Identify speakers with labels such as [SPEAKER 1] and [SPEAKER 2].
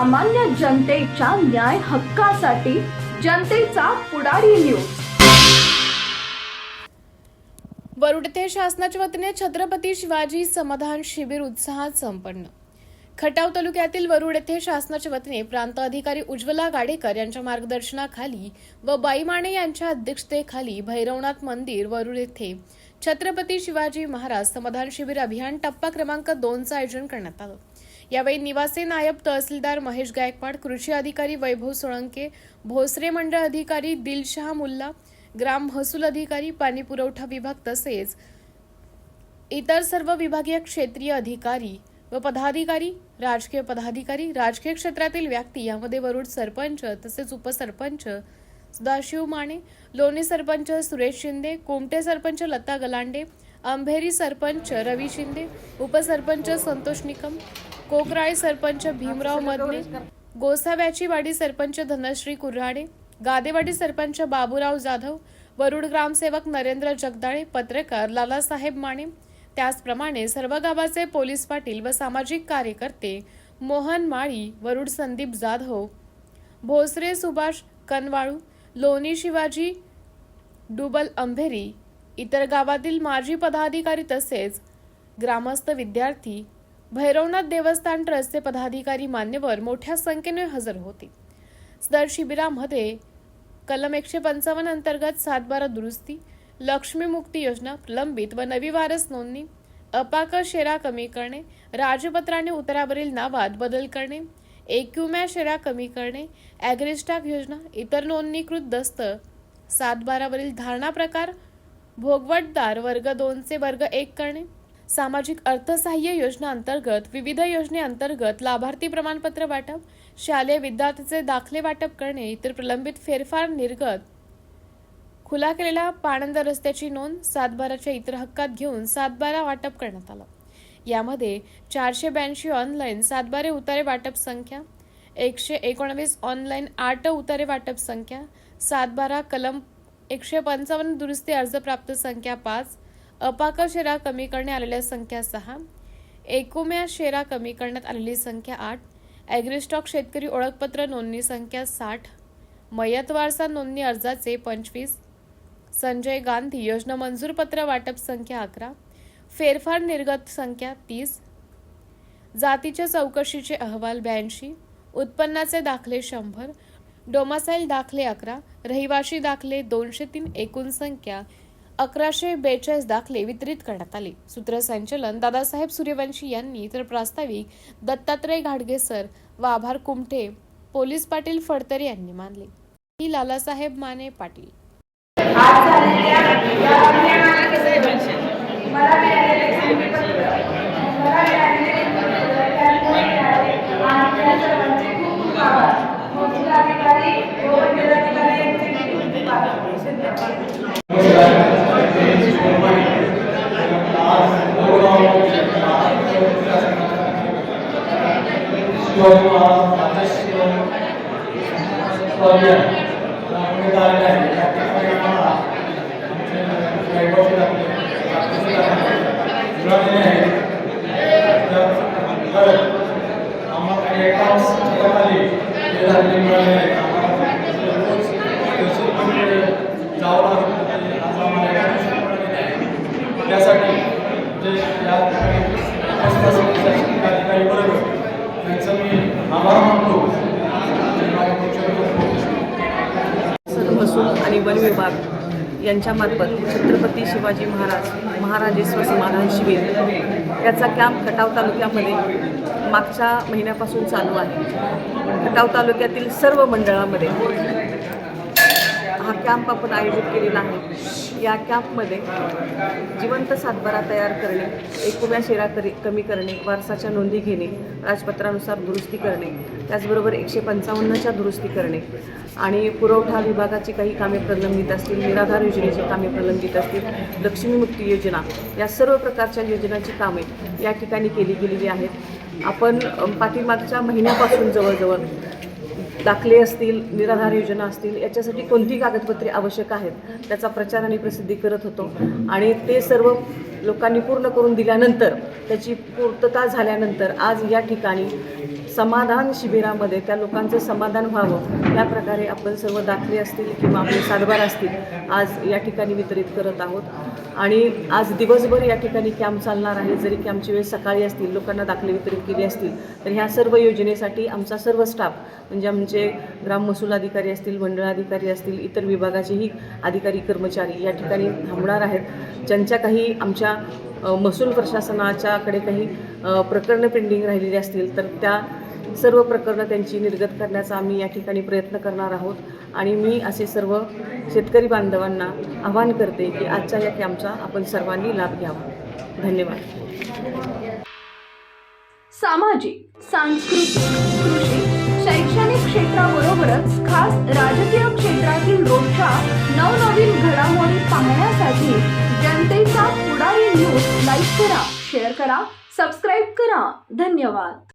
[SPEAKER 1] सामान्य जनतेच्या न्याय हक्कासाठी जनतेचा पुढारी न्यूज।
[SPEAKER 2] वरुड येथे शासनाच्या वतीने छत्रपती शिवाजी समाधान शिबिर उत्साहात संपन्न। खटाव तालुक्यातील वरुड येथे शासनाच्या वतीने प्रांत अधिकारी उज्ज्वला गाडेकर यांच्या मार्गदर्शनाखाली व बाई माने यांच्या अध्यक्षतेखाली भैरवनाथ मंदिर वरुड येथे छत्रपती शिवाजी महाराज समाधान शिबिर अभियान टप्पा क्रमांक 2 चे आयोजन करण्यात आले। यावेळी निवासी नायब तहसीलदार महेश गायकवाड, कृषी अधिकारी वैभव सोळंके, भोसरे मंडळ अधिकारी दिलशहा मुल्ला, ग्राम महसूल अधिकारी, पाणी पुरवठा विभाग तसेच इतर सर्व विभागीय क्षेत्रीय अधिकारी व पदाधिकारी, राजकीय पदाधिकारी, राजकीय क्षेत्रातील व्यक्ती यामध्ये वरुड सरपंच तसेच उपसरपंच सदाशिव माने, लोणी सरपंच सुरेश शिंदे, कोमटे सरपंच लता गलांडे, अंभेरी सरपंच रवी शिंदे, उपसरपंच संतोष निकम, कोकराळे सरपंच भीमराव मदने, गोसाव्याची वाडी सरपंच धनश्री कुर्हाडे, गादेवाडी सरपंच बाबूराव जाधव, वरुड ग्रामसेवक नरेंद्र जगदाळे, पत्रकार लालासाहेब माने, त्याचप्रमाणे सर्व गावाचे पोलीस पाटील व सामाजिक कार्यकर्ते मोहन माळी, वरुड संदीप जाधव, भोसरे सुभाष कनवाळू, लोणी शिवाजी डुबल अंभेरी, इतर गावातील माजी पदाधिकारी तसेच ग्रामस्थ, विद्यार्थी, भैरवनाथ देवस्थान ट्रस्टचे पदाधिकारी मान्यवर मोठ्या संख्येने हजर होते। सदर शिबिरामध्ये कलम 155 अंतर्गत 7/12 दुरुस्ती, लक्ष्मी मुक्ती योजना प्रलंबित व नवी वारस नोंदणी, अपाक शेरा कमी करणे, राजपत्राने उतारावरील नावात बदल करणे, एकूम्या शेरा कमी करणे, ॲग्रिस्टाक योजना, इतर नोंदणीकृत दस्त 7/12 वरील धारणा प्रकार, भोगवटदार वर्ग 2 चे वर्ग 1 करणे, सामाजिक अर्थसहाय्य योजना अंतर्गत विविध योजनेअंतर्गत लाभार्थी प्रमाणपत्र वाटप, शालेय विद्यार्थ्यांचे दाखले वाटप करणे, इतर प्रलंबित फेरफार निर्गत, खुला केलेल्या पाणंद रस्त्याची नोंद 7/12च्या इतर हक्कात घेऊन 7/12 वाटप करण्यात आलं। यामध्ये 482 ऑनलाईन 7/12 उतारे वाटप संख्या, 119 ऑनलाईन 8 उतारे वाटप संख्या, 7/12 कलम 155 दुरुस्ती अर्ज प्राप्त संख्या 5, अपाक शेरा कमी करण्यात आलेल्या संख्या 6, एकूम्या शेरा कमी करण्यात आलेली संख्या 8, ॲग्रिस्टॉक शेतकरी ओळखपत्र नोंदणी संख्या 60, मयत वारसा नोंदणी अर्जाचे 25, संजय गांधी योजना मंजूर पत्र वाटप संख्या 11, फेरफार निर्गत संख्या 30, जातीच्या चौकशीचे अहवाल 82, उत्पन्नाचे दाखले 100, डोमासाईल दाखले 11, रहिवाशी दाखले 203, एकूण संख्या 1142 दाखले वितरित करण्यात आले। सूत्रसंचालन दादासाहेब सूर्यवंशी यांनी, तर प्रास्ताविक दत्तात्रय घाडगे सर व आभार कुमठे पोलीस पाटील फडतरे यांनी मानले। ही लालासाहेब माने पाटील।
[SPEAKER 3] आज झालेल्या या अभियानामध्ये मला मिळालेले संकेतपत्र, मला मिळालेले आणि सर्वांचे खूप खूप आभार। महसूल अधिकारी व जिल्हाधिकारी यांचे खूप खूप आभार।
[SPEAKER 4] त्यासाठी जे या अधिकारी बरोबर त्यांचं मी आभार मानतो।
[SPEAKER 5] महसूल आणि वन विभाग यांच्यामार्फत छत्रपती शिवाजी महाराजेश्वर समाधान शिबिर याचा कॅम्प खटाव तालुक्यामध्ये मागच्या महिन्यापासून चालू आहे। खटाव तालुक्यातील सर्व मंडळामध्ये हा कॅम्प आपण आयोजित केलेला आहे। या कॅम्पमध्ये जिवंत 7/12 तयार करणे, एकूम्या शेरा कमी करणे, वारसाच्या नोंदी घेणे, राजपत्रानुसार दुरुस्ती करणे, त्याचबरोबर 155च्या दुरुस्ती करणे आणि पुरवठा विभागाची काही कामे प्रलंबित असतील, निराधार योजनेची कामे प्रलंबित असतील, लक्ष्मी मुक्ती योजना, या सर्व प्रकारच्या योजनांची कामे या ठिकाणी केली गेलेली आहेत। आपण पाठीमागच्या महिन्यापासून जवळजवळ दाखले असतील, निराधार योजना असतील, याच्यासाठी कोणती कागदपत्रे आवश्यक आहेत त्याचा प्रचार आणि प्रसिद्धी करत होतो आणि ते सर्व लोकांनी पूर्ण करून दिल्यानंतर, त्याची पूर्तता झाल्यानंतर आज या ठिकाणी समाधान शिबिरामध्ये त्या लोकांचं समाधान व्हावं या प्रकारे आपण सर्व दाखले असतील किंवा आपले सातबार असतील आज या ठिकाणी वितरित करत आहोत. आणि आज दिवसभर या ठिकाणी कॅम्प चालणार आहे. जरी कॅम्पची वेळ सकाळी असतील, लोकांना दाखले वितरित केले असतील, तर ह्या सर्व योजनेसाठी आमचा सर्व स्टाफ म्हणजे आमचे ग्राम महसूल अधिकारी असतील, मंडळ अधिकारी असतील, इतर विभागाचेही अधिकारी कर्मचारी या ठिकाणी थांबणार आहेत. ज्यांच्या काही आमच्या महसूल प्रशासनाच्याकडे काही प्रकरणं पेंडिंग राहिलेली असतील तर त्या सर्व प्रकरणं त्यांची निर्गत करण्याचा आम्ही या ठिकाणी प्रयत्न करणार आहोत. आणि मी असे सर्व शेतकरी बांधवांना आवाहन करते की आजच्या या कॅम्पचा आपण सर्वांनी लाभ घ्यावा. धन्यवाद.
[SPEAKER 1] सामाजिक, सांस्कृतिक, कृषी, शैक्षणिक क्षेत्राबरोबरच खास राजकीय क्षेत्रातील रोजच्या नवनवीन घडामोडी पाहण्यासाठी जनतेचा पुढारी न्यूज लाईक करा, शेअर करा, सबस्क्राईब करा. धन्यवाद.